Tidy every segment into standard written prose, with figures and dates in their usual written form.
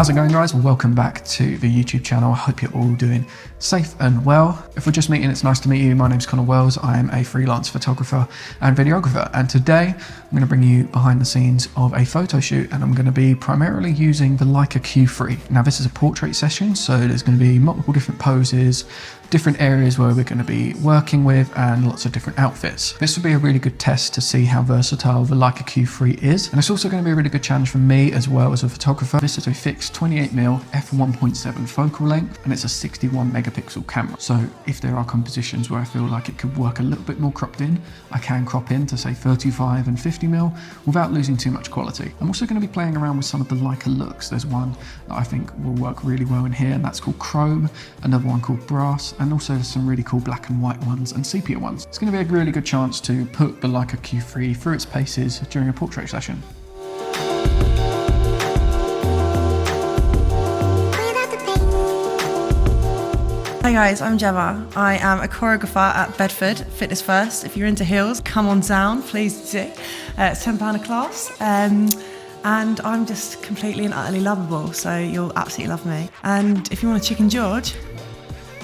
How's it going, guys? Welcome back to the YouTube channel. I hope you're all doing safe and well. If we're just meeting, it's nice to meet you. My name's Connor Wells. I am a freelance photographer and videographer, and today I'm going to bring you behind the scenes of a photo shoot, and I'm going to be primarily using the Leica Q3. Now, this is a portrait session, so there's going to be multiple different poses, different areas where we're going to be working with, and lots of different outfits. This will be a really good test to see how versatile the Leica Q3 is, and it's also going to be a really good challenge for me as well as a photographer. This is a fixed 28mm f1.7 focal length, and it's a 61 megapixel camera. So if there are compositions where I feel like it could work a little bit more cropped in, I can crop in to say 35 and 50mm without losing too much quality. I'm also going to be playing around with some of the Leica looks. There's one that I think will work really well in here, and that's called Chrome, another one called Brass, and also there's some really cool black and white ones and sepia ones. It's going to be a really good chance to put the Leica Q3 through its paces during a portrait session. Hi guys, I'm Gemma. I am a choreographer at Bedford Fitness First. If you're into heels, come on down, please do. It's £10 a class. And I'm just completely and utterly lovable, so you'll absolutely love me. And if you want a Chicken George,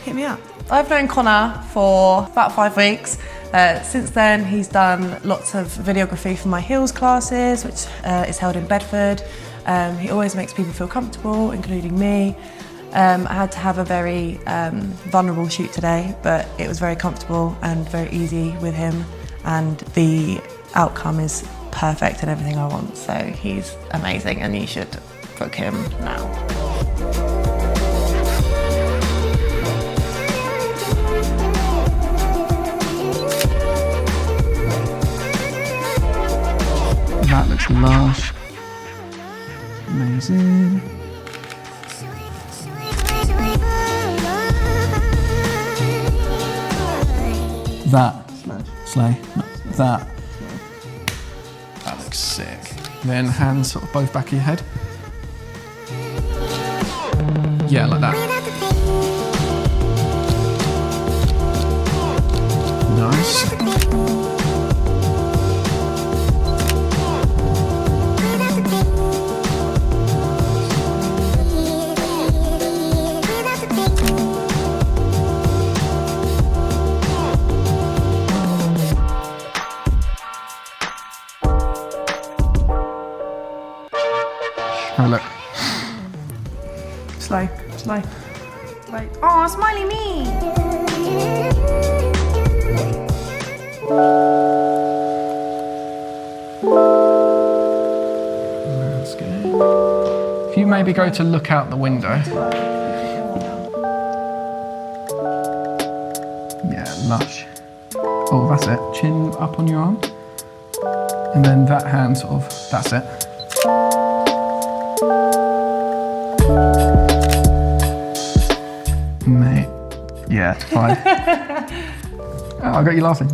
hit me up. I've known Connor for about 5 weeks. Since then, he's done lots of videography for my heels classes, which is held in Bedford. He always makes people feel comfortable, including me. I had to have a very vulnerable shoot today, but it was very comfortable and very easy with him, and the outcome is perfect and everything I want. So he's amazing, and you should book him now. That looks lush. Amazing. That. Slay. No, that. That looks sick. Then hands sort of both back of your head. Yeah, like that. Nice. Oh, look. Slow, slow. Wait. Oh, smiley me! That's good. If you maybe go to look out the window. Yeah, lush. Oh, that's it. Chin up on your arm. And then that hand sort of, that's it. Mate, yeah, fine. Oh, I got you laughing.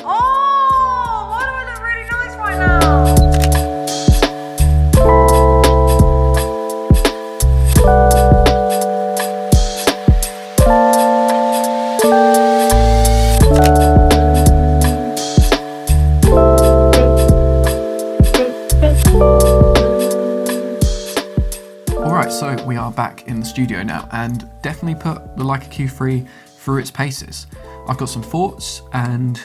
Oh, why do I look really nice right now? So we are back in the studio now, and definitely put the Leica Q3 through its paces. I've got some thoughts and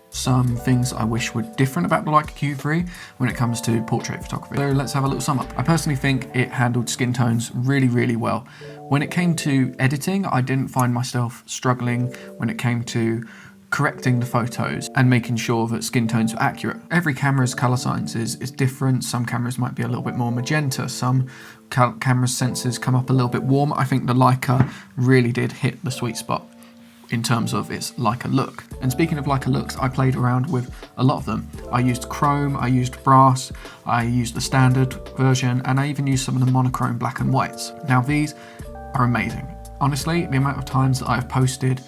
some things I wish were different about the Leica Q3 when it comes to portrait photography. So let's have a little sum up. I personally think it handled skin tones really, really well. When it came to editing, I didn't find myself struggling when it came to correcting the photos and making sure that skin tones were accurate. Every camera's color science is different. Some cameras might be a little bit more magenta, some camera's sensors come up a little bit warm. I think the Leica really did hit the sweet spot in terms of its Leica look. And speaking of Leica looks, I played around with a lot of them. I used Chrome, I used Brass, I used the standard version, and I even used some of the monochrome black and whites. Now these are amazing. Honestly, the amount of times that I've posted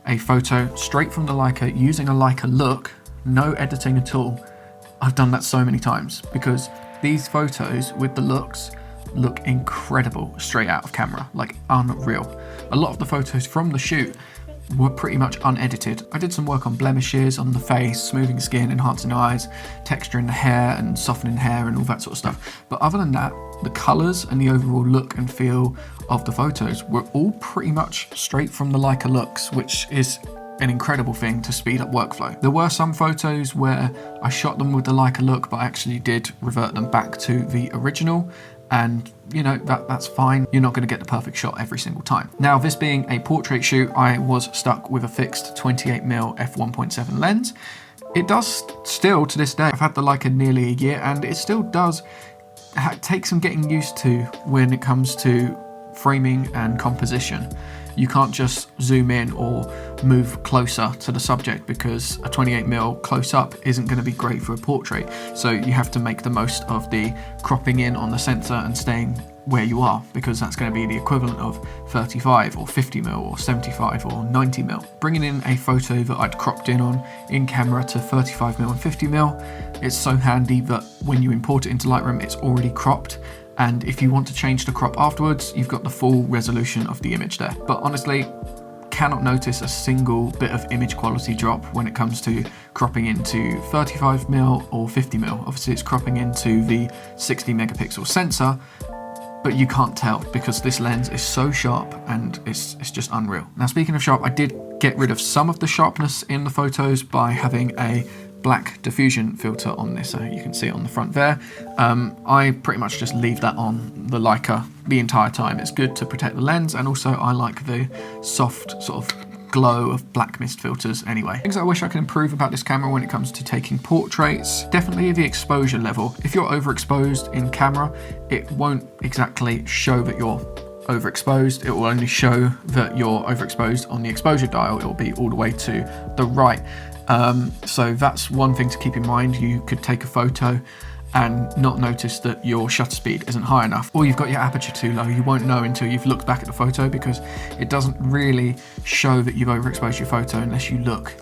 a photo straight from the Leica using a Leica look, no editing at all, I've done that so many times, because these photos with the looks look incredible straight out of camera, like unreal. A lot of the photos from the shoot were pretty much unedited. I did some work on blemishes on the face, smoothing skin, enhancing eyes, texturing the hair and softening hair and all that sort of stuff. But other than that, the colours and the overall look and feel of the photos were all pretty much straight from the Leica looks, which is an incredible thing to speed up workflow. There were some photos where I shot them with the Leica look, but I actually did revert them back to the original. And you know, that's fine. You're not going to get the perfect shot every single time. Now, this being a portrait shoot, I was stuck with a fixed 28mm f1.7 lens. It does still, to this day, I've had the Leica nearly a year, and it still does take some getting used to when it comes to framing and composition. You can't just zoom in or move closer to the subject, because a 28mm close-up isn't going to be great for a portrait. So you have to make the most of the cropping in on the sensor and staying where you are, because that's going to be the equivalent of 35 or 50mm or 75 or 90mm. Bringing in a photo that I'd cropped in on in camera to 35mm and 50mm, it's so handy that when you import it into Lightroom, it's already cropped. And if you want to change the crop afterwards, you've got the full resolution of the image there. But honestly, cannot notice a single bit of image quality drop when it comes to cropping into 35mm or 50mm. Obviously it's cropping into the 60 megapixel sensor, but you can't tell because this lens is so sharp and it's just unreal. Now, speaking of sharp, I did get rid of some of the sharpness in the photos by having a black diffusion filter on this, so you can see it on the front there. I pretty much just leave that on the Leica the entire time. It's good to protect the lens, and also I like the soft sort of glow of black mist filters anyway. Things I wish I could improve about this camera when it comes to taking portraits, definitely the exposure level. If you're overexposed in camera, it won't exactly show that you're overexposed. It will only show that you're overexposed on the exposure dial. It will be all the way to the right. So that's one thing to keep in mind. You could take a photo and not notice that your shutter speed isn't high enough, or you've got your aperture too low. You won't know until you've looked back at the photo, because it doesn't really show that you've overexposed your photo unless you look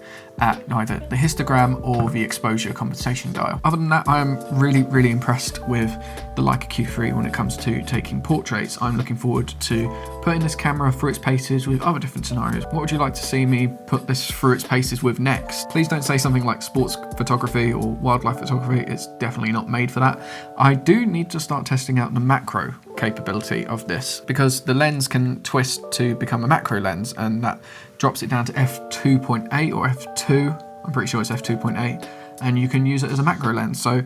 at either the histogram or the exposure compensation dial. Other than that, I am really impressed with the Leica Q3 when it comes to taking portraits. I'm looking forward to putting this camera through its paces with other different scenarios. What would you like to see me put this through its paces with next? Please don't say something like sports photography or wildlife photography. It's definitely not made for that. I do need to start testing out the macro capability of this, because the lens can twist to become a macro lens, and that drops it down to f2.8 or f2. I'm pretty sure it's f2.8, and you can use it as a macro lens. So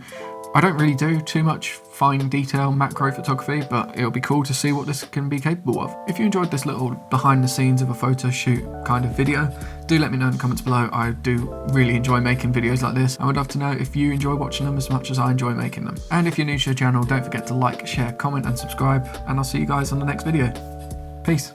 I don't really do too much fine detail macro photography, but it'll be cool to see what this can be capable of. If you enjoyed this little behind the scenes of a photo shoot kind of video, do let me know in the comments below. I do really enjoy making videos like this. I would love to know if you enjoy watching them as much as I enjoy making them. And if you're new to the channel, don't forget to like, share, comment and subscribe, and I'll see you guys on the next video. Peace.